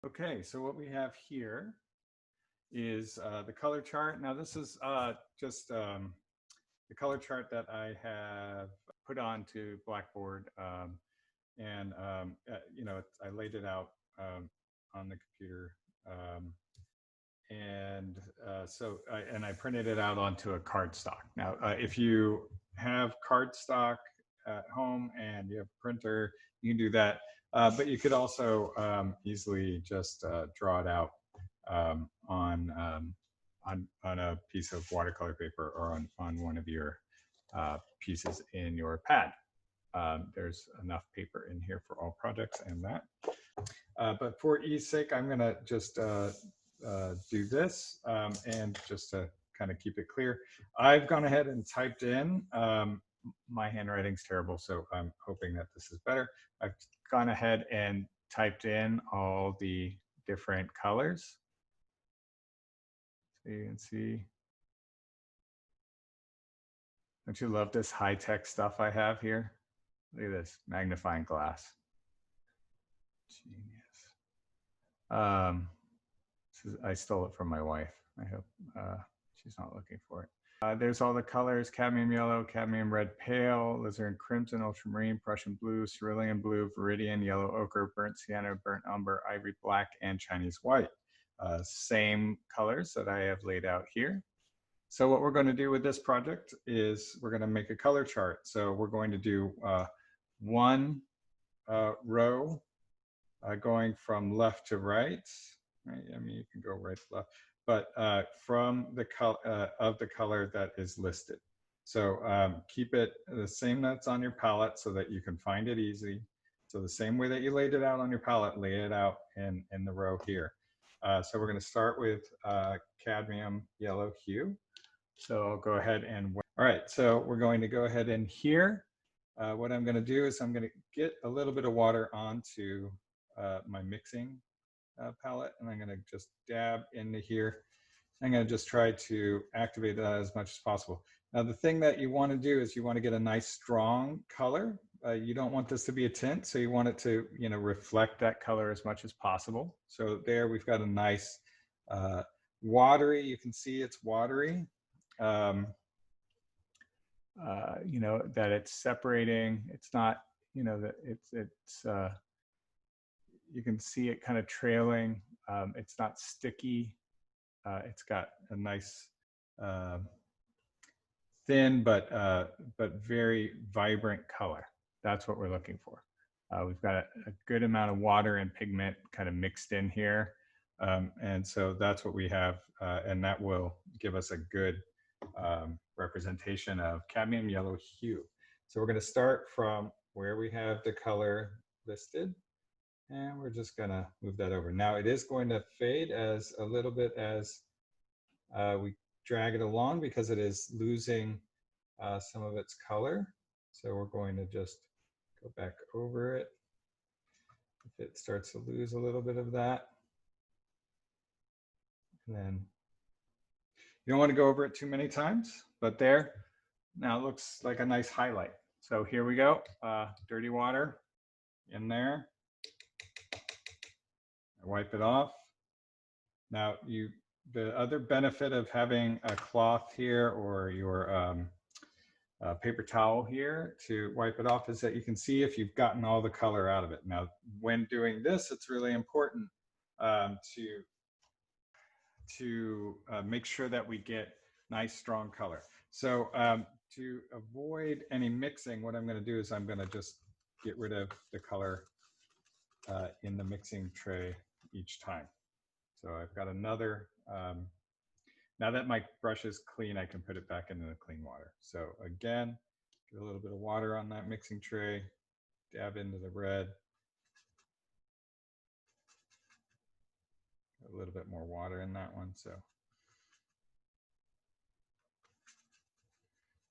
Okay, so what we have here is the color chart. Now this is just the color chart that I have put onto Blackboard, and I laid it out on the computer, um, and I printed it out onto a cardstock. Now, if you have cardstock at home and you have a printer, you can do that. But you could also easily just draw it out on a piece of watercolor paper or on one of your pieces in your pad. There's enough paper in here for all projects and that. But for ease sake, I'm going to just do this, and just to kind of keep it clear, I've gone ahead and typed in, my handwriting's terrible, so I'm hoping that this is better. I've gone ahead and typed in all the different colors. So you can see. Don't you love this high-tech stuff I have here? Look at this magnifying glass. Genius. I stole it from my wife. I hope she's not looking for it. There's all the colors: cadmium yellow, cadmium red pale, alizarin crimson, ultramarine, Prussian blue, cerulean blue, viridian, yellow ochre, burnt sienna, burnt umber, ivory black, and Chinese white. Same colors that I have laid out here. So what we're going to do with this project is we're going to make a color chart. So we're going to do one row going from left to right. Right? I mean, you can go right to left, but from the color that is listed. So keep it the same that's on your palette so that you can find it easy. So the same way that you laid it out on your palette, lay it out in the row here. So we're going to start with cadmium yellow hue. So I'll go ahead and, all right, so we're going to go ahead and here, what I'm going to do is I'm going to get a little bit of water onto my mixing palette, and I'm going to just dab into here. I'm going to just try to activate that as much as possible. Now, the thing that you want to do is you want to get a nice strong color. You don't want this to be a tint, so you want it to, reflect that color as much as possible. So there we've got a nice watery, you can see it's watery. That it's separating. It's not, that it's you can see it kind of trailing. It's not sticky. It's got a nice thin but very vibrant color. That's what we're looking for. We've got a good amount of water and pigment kind of mixed in here, and so that's what we have, and that will give us a good representation of cadmium yellow hue. So we're going to start from where we have the color listed, and we're just going to move that over. Now it is going to fade as a little bit as we drag it along because it is losing some of its color. So we're going to just go back over it. If it starts to lose a little bit of that, and then you don't want to go over it too many times, but there, now it looks like a nice highlight. So here we go, dirty water in there. I wipe it off. Now the other benefit of having a cloth here or your paper towel here to wipe it off is that you can see if you've gotten all the color out of it. Now, when doing this, it's really important to make sure that we get nice, strong color. So to avoid any mixing, what I'm going to do is I'm going to just get rid of the color in the mixing tray each time. So I've got another, now that my brush is clean, I can put it back into the clean water. So again, get a little bit of water on that mixing tray, dab into the red, a little bit more water in that one. So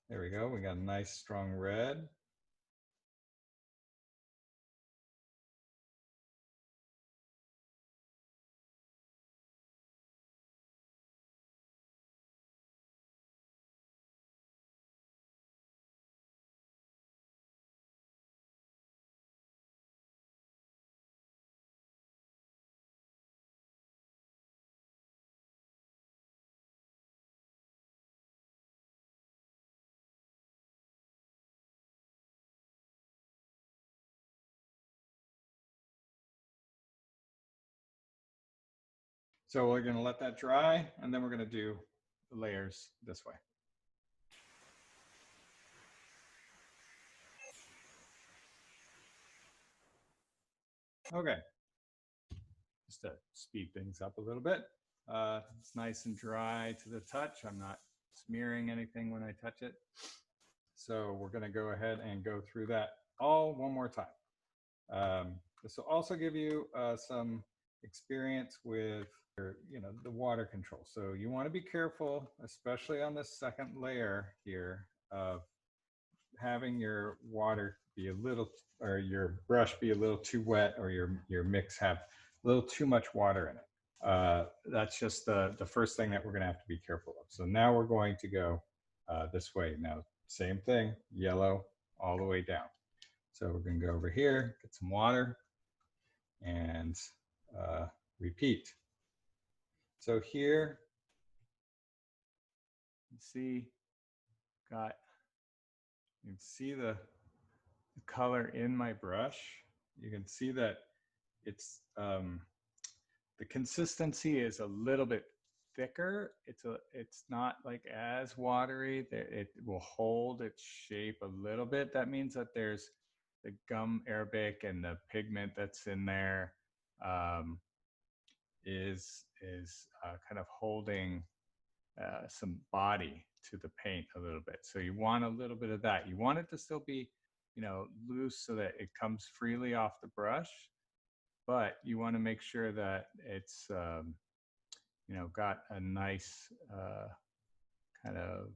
there we go. We got a nice strong red. So we're going to let that dry, and then we're going to do the layers this way. Okay, just to speed things up a little bit. It's nice and dry to the touch. I'm not smearing anything when I touch it. So we're going to go ahead and go through that all one more time. This will also give you some experience with the water control. So you want to be careful, especially on the second layer here, of having your water be a little, or your brush be a little too wet, or your mix have a little too much water in it. That's just the first thing that we're going to have to be careful of. So now we're going to go this way. Now, same thing, yellow all the way down. So we're going to go over here, get some water, and repeat. So here, you see, you can see the color in my brush. You can see that it's the consistency is a little bit thicker. It's not like as watery. It will hold its shape a little bit. That means that there's the gum arabic and the pigment that's in there is kind of holding some body to the paint a little bit. So you want a little bit of that. You want it to still be, loose so that it comes freely off the brush, but you want to make sure that it's, got a nice kind of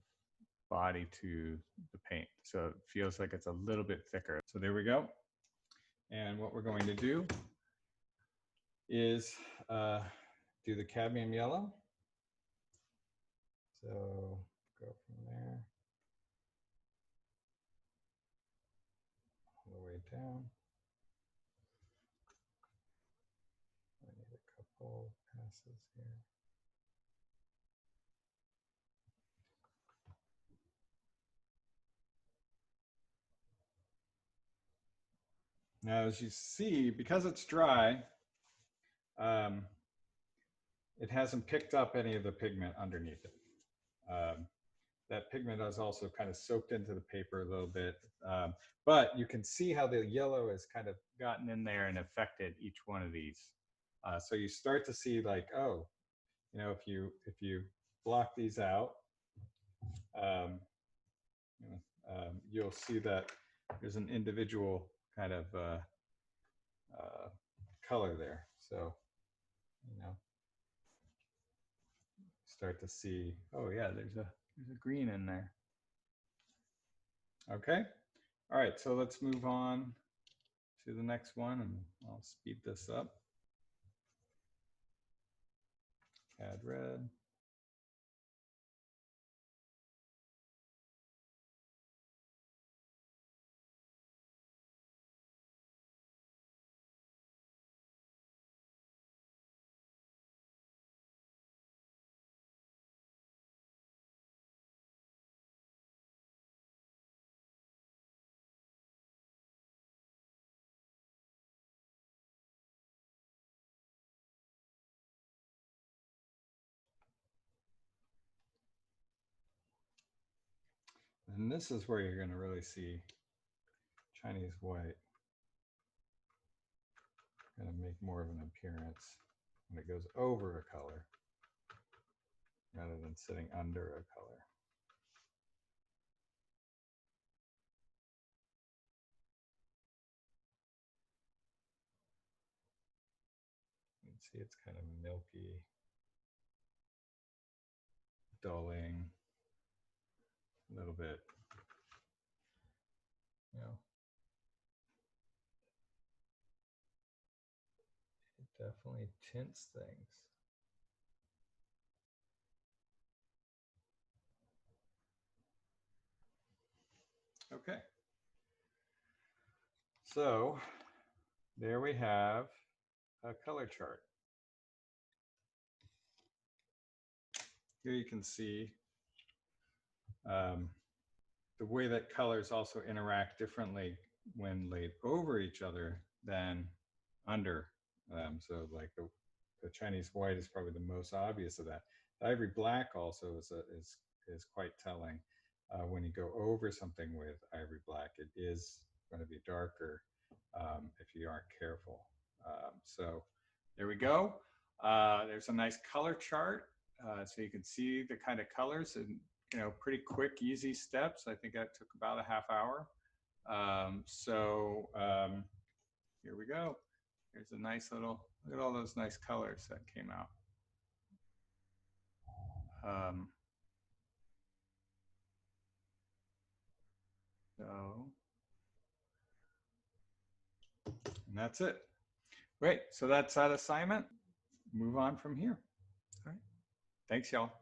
body to the paint. So it feels like it's a little bit thicker. So there we go. And what we're going to do is do the cadmium yellow. So go from there all the way down. I need a couple passes here. Now, as you see, because it's dry, it hasn't picked up any of the pigment underneath it. That pigment is also kind of soaked into the paper a little bit, but you can see how the yellow has kind of gotten in there and affected each one of these. So you start to see like, oh, if you block these out, you'll see that there's an individual kind of color there. So, start to see, oh yeah, there's a green in there. Okay. All right, so let's move on to the next one, and I'll speed this up. Cad red. And this is where you're going to really see Chinese white going to make more of an appearance when it goes over a color rather than sitting under a color. You can see it's kind of milky, dulling, a little bit, it definitely tints things. Okay. So there we have a color chart. Here you can see the way that colors also interact differently when laid over each other than under them. So like the Chinese white is probably the most obvious of that. The ivory black also is quite telling. When you go over something with ivory black, it is going to be darker if you aren't careful. So there we go. There's a nice color chart, so you can see the kind of colors and pretty quick, easy steps. I think that took about a half hour. Here we go. Here's a nice little, look at all those nice colors that came out. And that's it. Great. So that's that assignment. Move on from here. All right. Thanks, y'all.